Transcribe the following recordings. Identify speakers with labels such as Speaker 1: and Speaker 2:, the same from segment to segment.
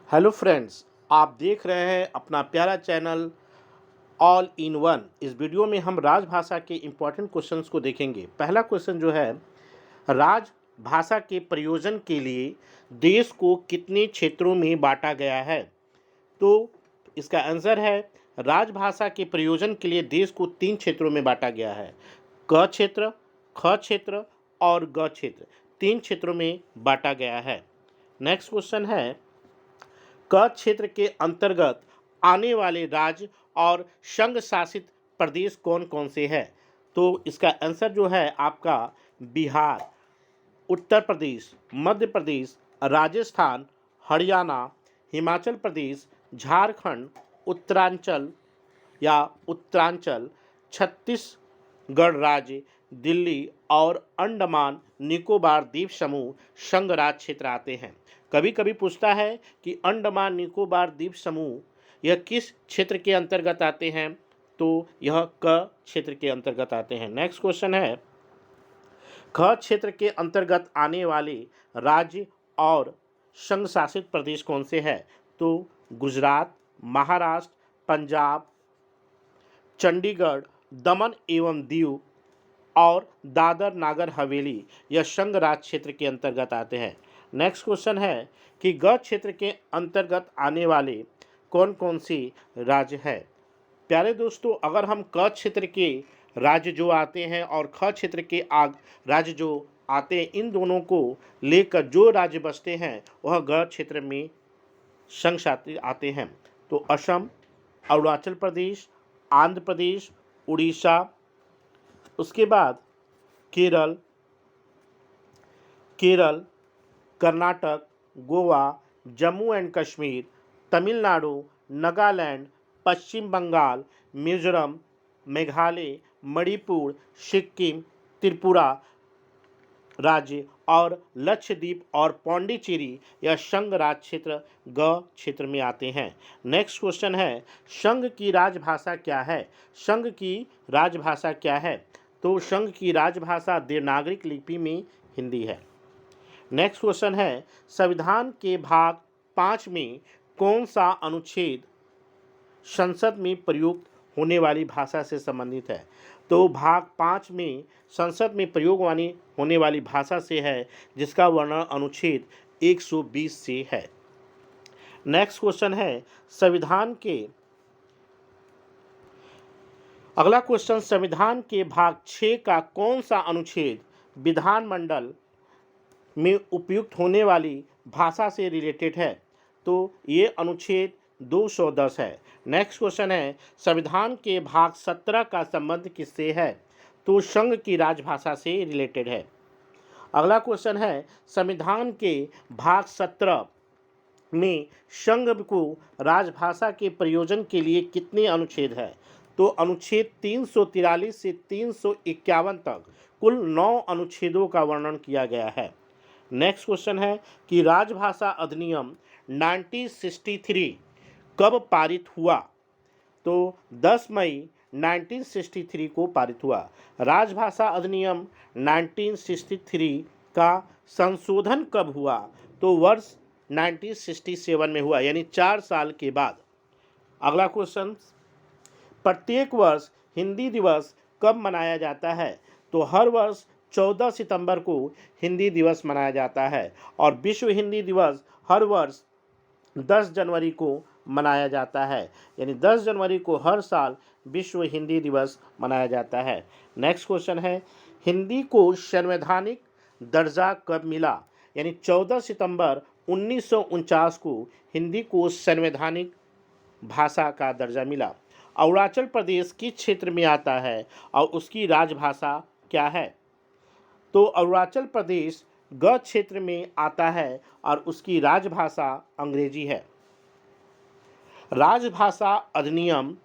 Speaker 1: Hello friends, आप देख रहे हैं अपना प्यारा चैनल ऑल इन वन। इस वीडियो में हम राजभाषा के इम्पोर्टेंट क्वेश्चंस को देखेंगे। पहला क्वेश्चन जो है, राजभाषा के प्रयोजन के लिए देश को कितने क्षेत्रों में बांटा गया है? तो इसका आंसर है, राजभाषा के प्रयोजन के लिए देश को 3 क्षेत्रों में बांटा गया है। क क्षेत्र, ख क्षेत्र और ग क्षेत्र, 3 क्षेत्रों में बांटा गया है। नेक्स्ट क्वेश्चन है, क क्षेत्र के अंतर्गत आने वाले राज्य और संघ शासित प्रदेश कौन कौन से हैं? तो इसका आंसर जो है आपका बिहार, उत्तर प्रदेश, मध्य प्रदेश, राजस्थान, हरियाणा, हिमाचल प्रदेश, झारखंड, उत्तरांचल या उत्तरांचल, छत्तीसगढ़ राज्य, दिल्ली और अंडमान निकोबार द्वीप समूह संघ राज्य क्षेत्र आते हैं। कभी कभी पूछता है कि अंडमान निकोबार द्वीप समूह यह किस क्षेत्र के अंतर्गत आते हैं? तो यह क क्षेत्र के अंतर्गत आते हैं। नेक्स्ट क्वेश्चन है, ख क्षेत्र के अंतर्गत आने वाले राज्य और संघ शासित प्रदेश कौन से हैं? तो गुजरात, महाराष्ट्र, पंजाब, चंडीगढ़, दमन एवं दीव और दादर नागर हवेली यह संघ राज क्षेत्र के अंतर्गत आते हैं। नेक्स्ट क्वेश्चन है कि ग क्षेत्र के अंतर्गत आने वाले कौन कौन से राज्य हैं? प्यारे दोस्तों, अगर हम क क्षेत्र के राज्य जो आते हैं और ख क्षेत्र के राज्य जो आते हैं, इन दोनों को लेकर जो राज्य बचते हैं वह ग क्षेत्र में संघ शासित आते हैं। तो असम, अरुणाचल प्रदेश, आंध्र प्रदेश, उड़ीसा, उसके बाद केरल, कर्नाटक, गोवा, जम्मू एंड कश्मीर, तमिलनाडु, नागालैंड, पश्चिम बंगाल, मिजोरम, मेघालय, मणिपुर, सिक्किम, त्रिपुरा राज्य और लक्षद्वीप और पौंडीचेरी यह संघ राज क्षेत्र ग क्षेत्र में आते हैं। नेक्स्ट क्वेश्चन है, संघ की राजभाषा क्या है? संघ की राजभाषा क्या है? तो संघ की राजभाषा देवनागरी लिपि में हिंदी है। नेक्स्ट क्वेश्चन है, संविधान के भाग 5 में कौन सा अनुच्छेद संसद में प्रयुक्त होने वाली भाषा से संबंधित है? तो भाग 5 में संसद में प्रयोग होने वाली भाषा से है, जिसका वर्णन अनुच्छेद 120 से है। नेक्स्ट क्वेश्चन है, अगला क्वेश्चन, संविधान के भाग 6 का कौन सा अनुच्छेद विधानमंडल में उपयुक्त होने वाली भाषा से रिलेटेड है? तो ये अनुच्छेद 210 है। नेक्स्ट क्वेश्चन है, संविधान के भाग 17 का संबंध किससे है? तो संघ की राजभाषा से रिलेटेड है। अगला क्वेश्चन है, संविधान के भाग 17 में संघ को राजभाषा के प्रयोजन के लिए कितने अनुच्छेद हैं? तो अनुच्छेद 343 से 351 तक कुल 9 अनुच्छेदों का वर्णन किया गया है। नेक्स्ट क्वेश्चन है कि राजभाषा अधिनियम 1963 कब पारित हुआ? तो 10 मई 1963 को पारित हुआ। राजभाषा अधिनियम 1963 का संशोधन कब हुआ? तो वर्ष 1967 में हुआ, यानी 4 साल के बाद। अगला क्वेश्चन, प्रत्येक वर्ष हिंदी दिवस कब मनाया जाता है? तो हर वर्ष 14 सितंबर को हिंदी दिवस मनाया जाता है और विश्व हिंदी दिवस हर वर्ष 10 जनवरी को मनाया जाता है, यानी 10 जनवरी को हर साल विश्व हिंदी दिवस मनाया जाता है। नेक्स्ट क्वेश्चन है, हिंदी को संवैधानिक दर्जा कब मिला? यानी 14 सितंबर 1949 को हिंदी को संवैधानिक भाषा का दर्जा मिला। अरुणाचल प्रदेश किस क्षेत्र में आता है और उसकी राजभाषा क्या है? तो अरुणाचल प्रदेश ग क्षेत्र में आता है और उसकी राजभाषा अंग्रेजी है। राजभाषा अधिनियम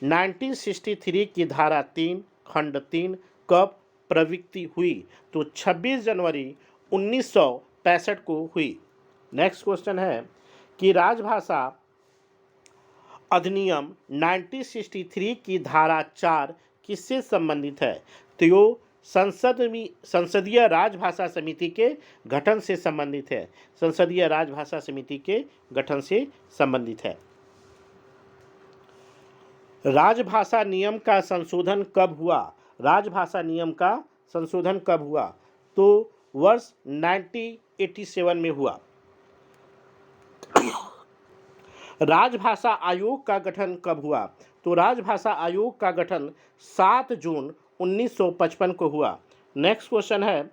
Speaker 1: 1963 की धारा 3 खंड 3 कब प्रवृत्ति हुई? तो 26 जनवरी 1965 को हुई। नेक्स्ट क्वेश्चन है कि राजभाषा अधिनियम 1963 की धारा 4 किससे संबंधित है? तो संसदीय राजभाषा समिति के गठन से संबंधित है। संसदीय राजभाषा समिति के गठन से संबंधित है। राजभाषा नियम का संशोधन कब हुआ? राजभाषा नियम का संशोधन कब हुआ? तो वर्ष 1987 में हुआ। राजभाषा आयोग का गठन कब हुआ? तो राजभाषा आयोग का गठन 7 जून 1955 को हुआ। नेक्स्ट क्वेश्चन है,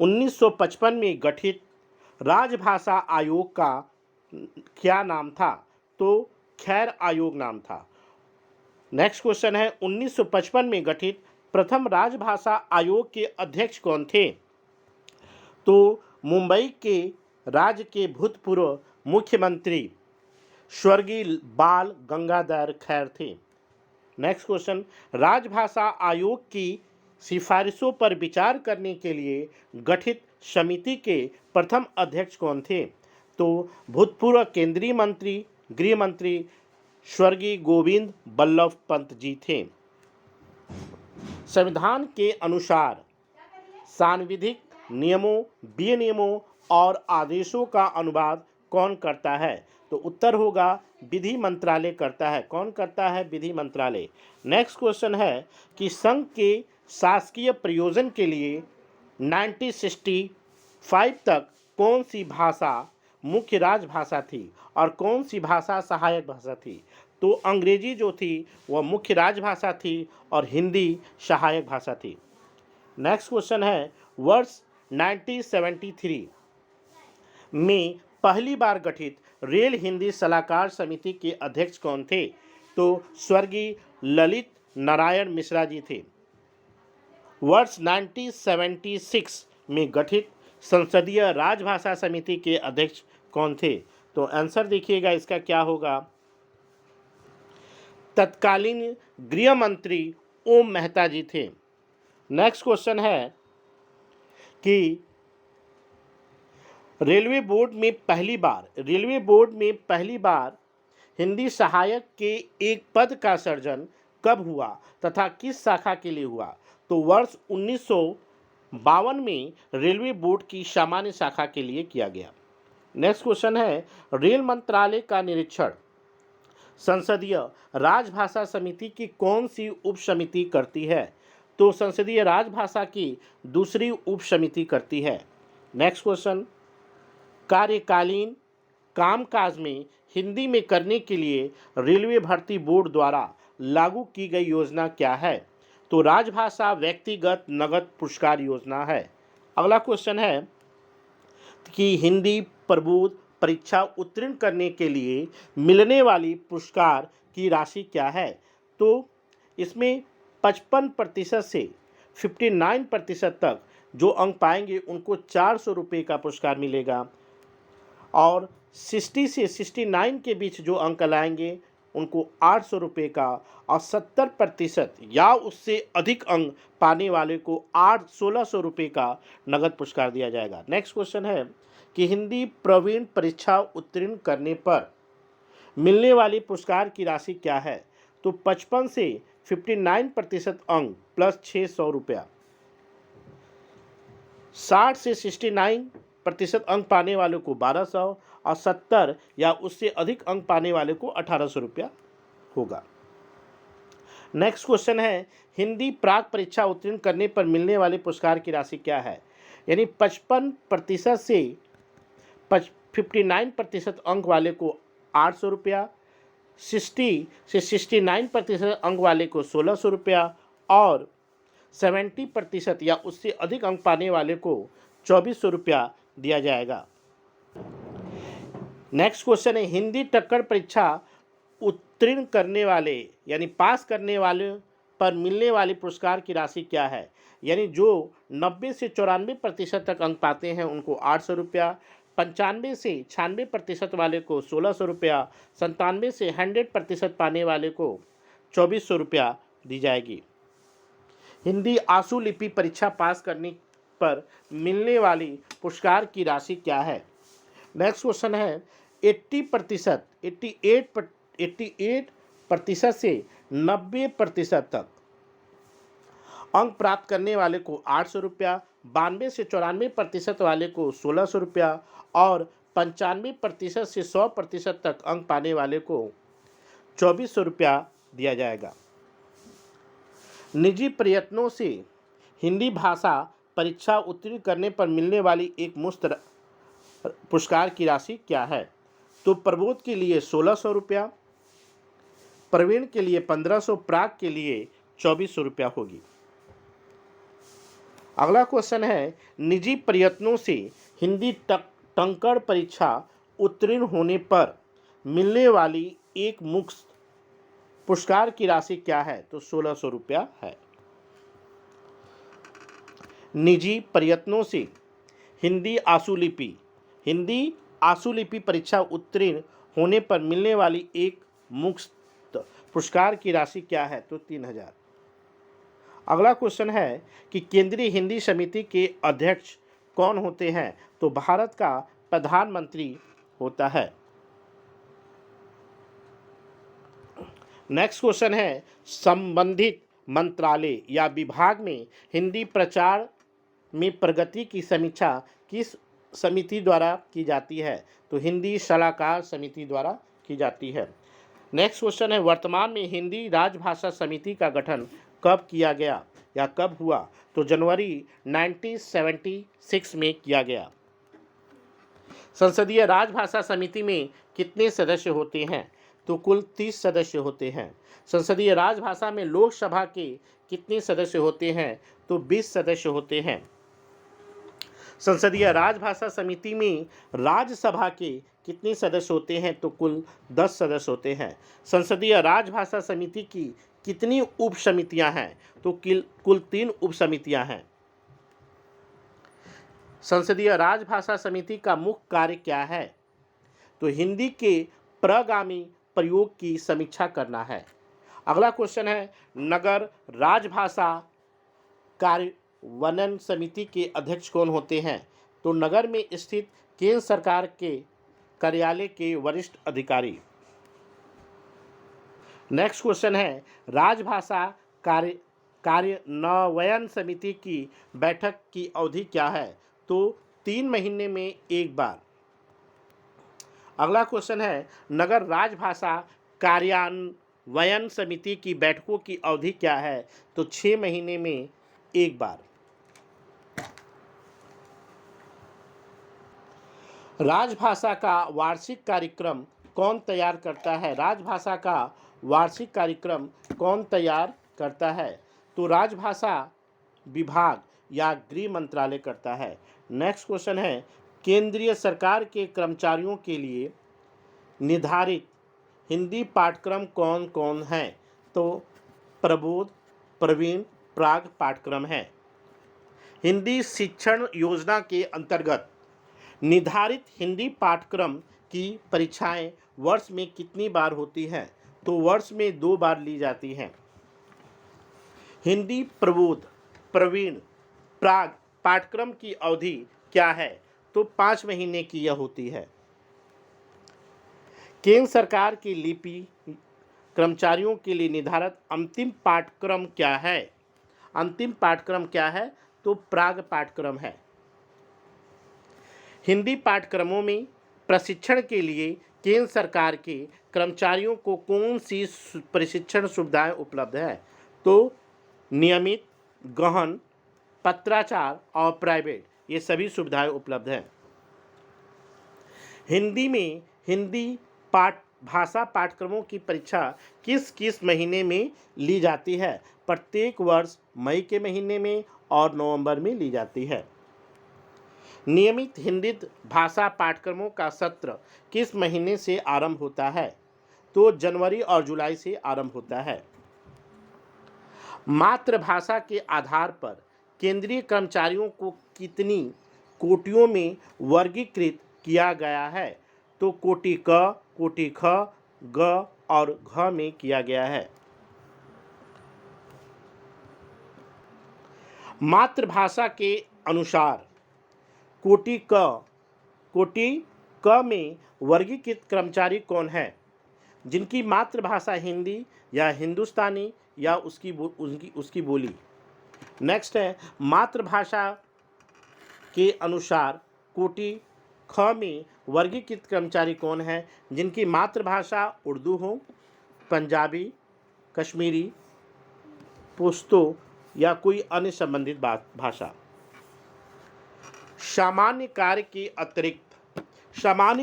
Speaker 1: 1955 में गठित राजभाषा आयोग का क्या नाम था? तो खैर आयोग नाम था। नेक्स्ट क्वेश्चन है, 1955 में गठित प्रथम राजभाषा आयोग के अध्यक्ष कौन थे? तो मुंबई के राज्य के भूतपूर्व मुख्यमंत्री स्वर्गीय बाल गंगाधर खैर थे। नेक्स्ट क्वेश्चन, राजभाषा आयोग की सिफारिशों पर विचार करने के लिए गठित समिति के प्रथम अध्यक्ष कौन थे? तो भूतपूर्व केंद्रीय मंत्री गृह मंत्री स्वर्गीय गोविंद बल्लभ पंत जी थे। संविधान के अनुसार सांविधिक नियमों, विनियमों और आदेशों का अनुवाद कौन करता है? तो उत्तर होगा विधि मंत्रालय करता है। कौन करता है? विधि मंत्रालय। नेक्स्ट क्वेश्चन है कि संघ के शासकीय प्रयोजन के लिए 1965 तक कौन सी भाषा मुख्य राजभाषा थी और कौन सी भाषा सहायक भाषा थी? तो अंग्रेजी जो थी वह मुख्य राजभाषा थी और हिंदी सहायक भाषा थी। नेक्स्ट क्वेश्चन है, वर्ष 1973 में पहली बार गठित रेल हिंदी सलाहकार समिति के अध्यक्ष कौन थे? तो स्वर्गीय ललित नारायण मिश्रा जी थे। वर्ष 1976 में गठित संसदीय राजभाषा समिति के अध्यक्ष कौन थे? तो आंसर देखिएगा इसका क्या होगा, तत्कालीन गृह मंत्री ओम मेहता जी थे। नेक्स्ट क्वेश्चन है कि रेलवे बोर्ड में पहली बार हिंदी सहायक के एक पद का सृजन कब हुआ तथा किस शाखा के लिए हुआ? तो वर्ष 1952 में रेलवे बोर्ड की सामान्य शाखा के लिए किया गया। नेक्स्ट क्वेश्चन है, रेल मंत्रालय का निरीक्षण संसदीय राजभाषा समिति की कौन सी उप समिति करती है? तो संसदीय राजभाषा की दूसरी उप समिति करती है। नेक्स्ट क्वेश्चन, कार्यकालीन कामकाज में हिंदी में करने के लिए रेलवे भर्ती बोर्ड द्वारा लागू की गई योजना क्या है? तो राजभाषा व्यक्तिगत नगद पुरस्कार योजना है। अगला क्वेश्चन है कि हिंदी प्रबोध परीक्षा उत्तीर्ण करने के लिए मिलने वाली पुरस्कार की राशि क्या है? तो इसमें 55% से 59% तक जो अंक पाएंगे उनको 400 रुपये का पुरस्कार मिलेगा और 60 से 69 के बीच जो अंक लाएंगे उनको 800 रुपये का और 70% या उससे अधिक अंक पाने वाले को 1600 रुपये का नगद पुरस्कार दिया जाएगा। नेक्स्ट क्वेश्चन है कि हिंदी प्रवीण परीक्षा उत्तीर्ण करने पर मिलने वाली पुरस्कार की राशि क्या है? तो 55 से 59% अंक प्लस 600 रुपया, 60 से 69% अंक पाने वाले को 1200 और 70 या उससे अधिक अंक पाने वाले को 1800 रुपया होगा। नेक्स्ट क्वेश्चन है, हिंदी प्राक परीक्षा उत्तीर्ण करने पर मिलने वाले पुरस्कार की राशि क्या है? यानी 55% से 59% अंक वाले को 800 रुपया, 60 से 69% अंक वाले को 1600 रुपया और 70% या उससे अधिक अंक पाने वाले को 2400 रुपया दिया जाएगा। नेक्स्ट क्वेश्चन है, हिंदी टक्कर परीक्षा उत्तीर्ण करने वाले यानी पास करने वाले पर मिलने वाले पुरस्कार की राशि क्या है? यानी जो 90 से 94% तक अंक पाते हैं उनको 800 रुपया, 95 से 96% वाले को 1600 रुपया, 97 से 100% पाने वाले को 2400 रुपया दी जाएगी। हिंदी आशु लिपि परीक्षा पास करने पर मिलने वाली पुरस्कार की राशि क्या है? नेक्स्ट क्वेश्चन है, 88% से 90% तक अंक प्राप्त करने वाले को 800 रुपया, 92 से 94% वाले को 1600 रुपया और 95% से 100% तक अंक पाने वाले को 2400 रुपया दिया जाएगा। निजी प्रयत्नों से हिंदी भाषा परीक्षा उत्तीर्ण करने पर मिलने वाली एक मुश्त पुरस्कार की राशि क्या है? तो प्रबोध के लिए 1600 रुपया, प्रवीण के लिए 1500, प्राग के लिए 2400 रुपया होगी। अगला क्वेश्चन है, निजी प्रयत्नों से हिंदी टंकण परीक्षा उत्तीर्ण होने पर मिलने वाली एक मुश्त पुरस्कार की राशि क्या है? तो 1600 रुपया है। निजी प्रयत्नों से हिंदी आशुलिपि परीक्षा उत्तीर्ण होने पर मिलने वाली एक मुश्त पुरस्कार की राशि क्या है? तो 3000। अगला क्वेश्चन है कि केंद्रीय हिंदी समिति के अध्यक्ष कौन होते हैं? तो भारत का प्रधानमंत्री होता है। नेक्स्ट क्वेश्चन है, संबंधित मंत्रालय या विभाग में हिंदी प्रचार में प्रगति की समीक्षा किस समिति द्वारा की जाती है? तो हिंदी सलाहकार समिति द्वारा की जाती है। नेक्स्ट क्वेश्चन है, वर्तमान में हिंदी राजभाषा समिति का गठन कब किया गया या कब हुआ? तो जनवरी 1976 में किया गया। संसदीय राजभाषा समिति में कितने सदस्य होते हैं? तो कुल 30 सदस्य होते हैं। संसदीय राजभाषा में लोकसभा के कितने सदस्य होते हैं? तो 20 सदस्य होते हैं। संसदीय राजभाषा समिति में राज्यसभा के कितने सदस्य होते हैं? तो कुल 10 सदस्य होते हैं। संसदीय राजभाषा समिति की कितनी उप समितियां हैं? तो कुल 3 उप समितियां हैं। संसदीय राजभाषा समिति का मुख्य कार्य क्या है? तो हिंदी के प्रगामी प्रयोग की समीक्षा करना है। अगला क्वेश्चन है, नगर राजभाषा कार्यान्वयन समिति के अध्यक्ष कौन होते हैं? तो नगर में स्थित केंद्र सरकार के कार्यालय के वरिष्ठ अधिकारी। नेक्स्ट क्वेश्चन है, राजभाषा कार्यान्वयन समिति की बैठक की अवधि क्या है? तो 3 महीने में एक बार। अगला क्वेश्चन है, नगर राजभाषा कार्यान्वयन समिति की बैठकों की अवधि क्या है? तो 6 महीने में एक बार। राजभाषा का वार्षिक कार्यक्रम कौन तैयार करता है? राजभाषा का वार्षिक कार्यक्रम कौन तैयार करता है? तो राजभाषा विभाग या गृह मंत्रालय करता है। नेक्स्ट क्वेश्चन है, केंद्रीय सरकार के कर्मचारियों के लिए निर्धारित हिंदी पाठ्यक्रम कौन कौन हैं? तो प्रबोध, प्रवीण, प्राग पाठ्यक्रम है। हिंदी शिक्षण योजना के अंतर्गत निर्धारित हिंदी पाठ्यक्रम की परीक्षाएं वर्ष में कितनी बार होती हैं? तो वर्ष में 2 बार ली जाती हैं। हिंदी प्रबोध, प्रवीण, प्राग पाठ्यक्रम की अवधि क्या है? तो 5 महीने की यह होती है। केंद्र सरकार की लिपि कर्मचारियों के लिए निर्धारित अंतिम पाठ्यक्रम क्या है? अंतिम पाठ्यक्रम क्या है? तो प्राग पाठ्यक्रम है। हिंदी पाठ्यक्रमों में प्रशिक्षण के लिए केंद्र सरकार के कर्मचारियों को कौन सी प्रशिक्षण सुविधाएं उपलब्ध है? तो नियमित, गहन, पत्राचार और प्राइवेट, ये सभी सुविधाएं उपलब्ध हैं। हिंदी में हिंदी भाषा पाठ्यक्रमों की परीक्षा किस किस महीने में ली जाती है? प्रत्येक वर्ष मई के महीने में और नवंबर में ली जाती है। नियमित हिंदी भाषा पाठ्यक्रमों का सत्र किस महीने से आरंभ होता है? तो जनवरी और जुलाई से आरंभ होता है। मातृभाषा के आधार पर केंद्रीय कर्मचारियों को कितनी कोटियों में वर्गीकृत किया गया है? तो कोटि क, कोटि ख, ग और घ में किया गया है। मातृभाषा के अनुसार कोटि क में वर्गीकृत कर्मचारी कौन है? जिनकी मातृभाषा हिंदी या हिंदुस्तानी या उसकी बोली। नेक्स्ट है मातृभाषा के अनुसार कोटि ख में वर्गीकृत कर्मचारी कौन है? जिनकी मातृभाषा उर्दू हो, पंजाबी, कश्मीरी, पुश्तो या कोई अन्य संबंधित भाषा। सामान्य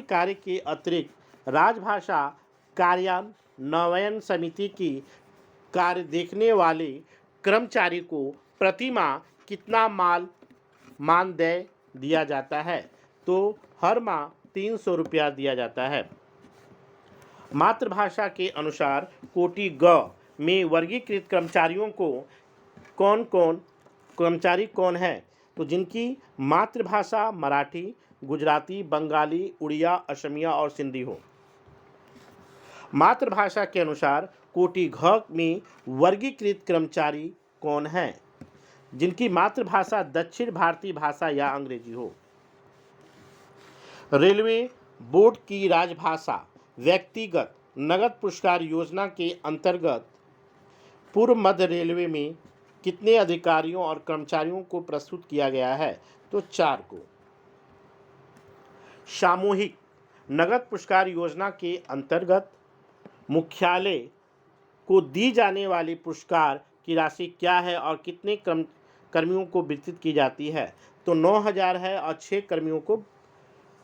Speaker 1: कार्य के अतिरिक्त राजभाषा कार्यान्वयन समिति की कार्य देखने वाले कर्मचारी को प्रति माह कितना मानदेय दिया जाता है? तो हर माह 300 रुपया दिया जाता है। मातृभाषा के अनुसार कोटि ग में वर्गीकृत कर्मचारियों को कर्मचारी कौन है? तो जिनकी मातृभाषा मराठी, गुजराती, बंगाली, उड़िया, असमिया और सिंधी हो। मातृभाषा के अनुसार कोटि घ में वर्गीकृत कर्मचारी कौन है? जिनकी मातृभाषा दक्षिण भारतीय भाषा या अंग्रेजी हो। रेलवे बोर्ड की राजभाषा व्यक्तिगत नगद पुरस्कार योजना के अंतर्गत पूर्व मध्य रेलवे में कितने अधिकारियों और कर्मचारियों को प्रस्तुत किया गया है? तो 4 को। सामूहिक नगद पुरस्कार योजना के अंतर्गत मुख्यालय को दी जाने वाली पुरस्कार की राशि क्या है और कितने कर्मियों को वितरित की जाती है? तो 9,000 है और 6 कर्मियों को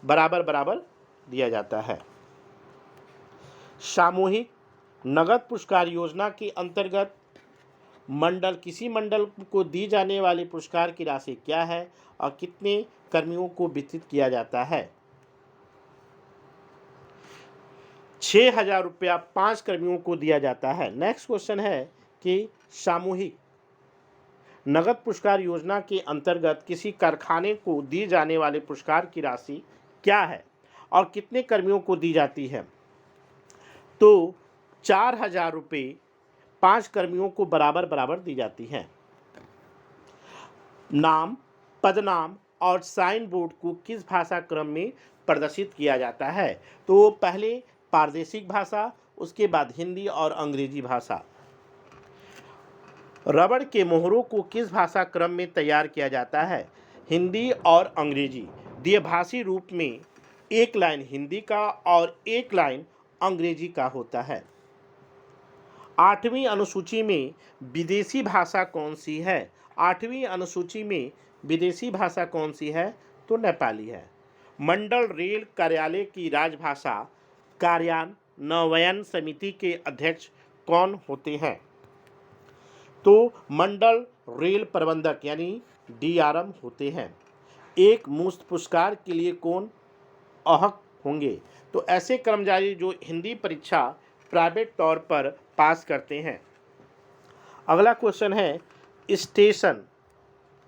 Speaker 1: बराबर दिया जाता है। सामूहिक नगद पुरस्कार योजना के अंतर्गत किसी मंडल को दी जाने वाली पुरस्कार की राशि क्या है और कितने कर्मियों को वितरित किया जाता है? 6,000 रुपया 5 कर्मियों को दिया जाता है। नेक्स्ट क्वेश्चन है कि सामूहिक नगद पुरस्कार योजना के अंतर्गत किसी कारखाने को दी जाने वाले पुरस्कार की राशि क्या है और कितने कर्मियों को दी जाती है? तो 4,000 रुपये 5 कर्मियों को बराबर दी जाती है। नाम, पदनाम और साइन बोर्ड को किस भाषा क्रम में प्रदर्शित किया जाता है? तो पहले प्रादेशिक भाषा, उसके बाद हिंदी और अंग्रेजी भाषा। रबड़ के मोहरों को किस भाषा क्रम में तैयार किया जाता है? हिंदी और अंग्रेजी। द्विभाषी रूप में एक लाइन हिंदी का और एक लाइन अंग्रेजी का होता है। 8वीं अनुसूची में विदेशी भाषा कौन सी है? 8वीं अनुसूची में विदेशी भाषा कौन सी है? तो नेपाली है। मंडल रेल कार्यालय की राजभाषा कार्यान्वयन समिति के अध्यक्ष कौन होते हैं? तो मंडल रेल प्रबंधक यानी DRM होते हैं। एक मुश्त पुरस्कार के लिए कौन अहक होंगे? तो ऐसे कर्मचारी जो हिंदी परीक्षा प्राइवेट तौर पर पास करते हैं। अगला क्वेश्चन है स्टेशन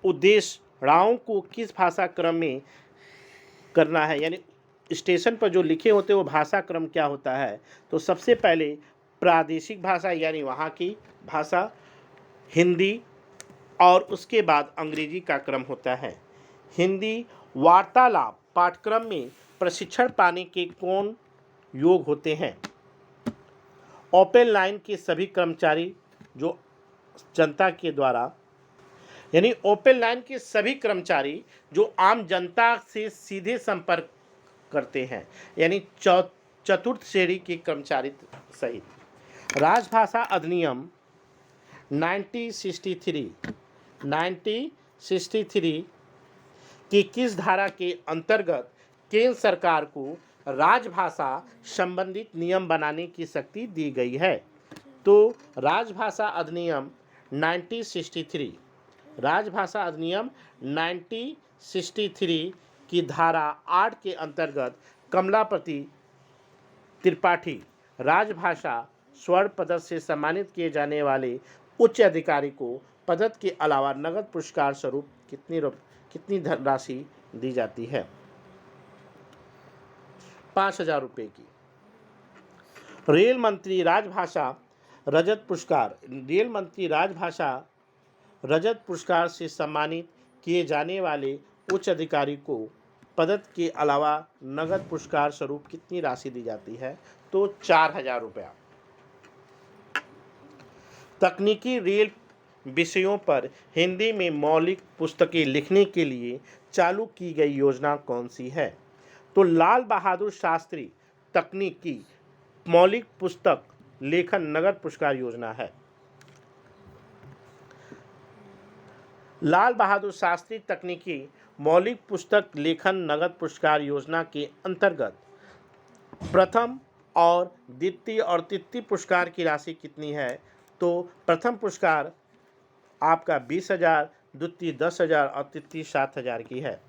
Speaker 1: उद्देश्यराओं को किस भाषा क्रम में करना है? यानी स्टेशन पर जो लिखे होते हैं वो भाषा क्रम क्या होता है? तो सबसे पहले प्रादेशिक भाषा यानी वहाँ की भाषा, हिंदी और उसके बाद अंग्रेजी का क्रम होता है। हिंदी वार्तालाप पाठ्यक्रम में प्रशिक्षण पाने के कौन योग होते हैं? ओपन लाइन के सभी कर्मचारी जो जनता के द्वारा यानी ओपन लाइन के सभी कर्मचारी जो आम जनता से सीधे संपर्क करते हैं यानी चतुर्थ श्रेणी के कर्मचारी सहित। राजभाषा अधिनियम 1963 की किस धारा के अंतर्गत केंद्र सरकार को राजभाषा संबंधित नियम बनाने की शक्ति दी गई है? तो राजभाषा अधिनियम 1963 की धारा 8 के अंतर्गत कमलापति त्रिपाठी राजभाषा स्वर्ण पदक से सम्मानित किए जाने वाले उच्च अधिकारी को पदक के अलावा नगद पुरस्कार स्वरूप कितनी धनराशि दी जाती है? 5,000 रुपये की। रेल मंत्री राजभाषा रजत पुरस्कार से सम्मानित किए जाने वाले उच्च अधिकारी को पदक के अलावा नगद पुरस्कार स्वरूप कितनी राशि दी जाती है? तो 4,000 रुपया। तकनीकी रेल विषयों पर हिंदी में मौलिक पुस्तकें लिखने के लिए चालू की गई योजना कौन सी है? तो लाल बहादुर शास्त्री तकनीकी मौलिक पुस्तक लेखन नगद पुरस्कार योजना है। लाल बहादुर शास्त्री तकनीकी मौलिक पुस्तक लेखन नगद पुरस्कार योजना के अंतर्गत प्रथम और द्वितीय और तृतीय पुरस्कार की राशि कितनी है? तो प्रथम पुरस्कार आपका 20,000, द्वितीय 10,000 और तृतीय 7,000 की है।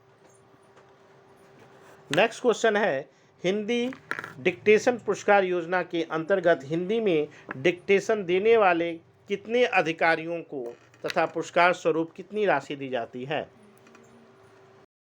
Speaker 1: नेक्स्ट क्वेश्चन है, हिंदी डिक्टेशन पुरस्कार योजना के अंतर्गत हिंदी में डिक्टेशन देने वाले कितने अधिकारियों को तथा पुरस्कार स्वरूप कितनी राशि दी जाती है?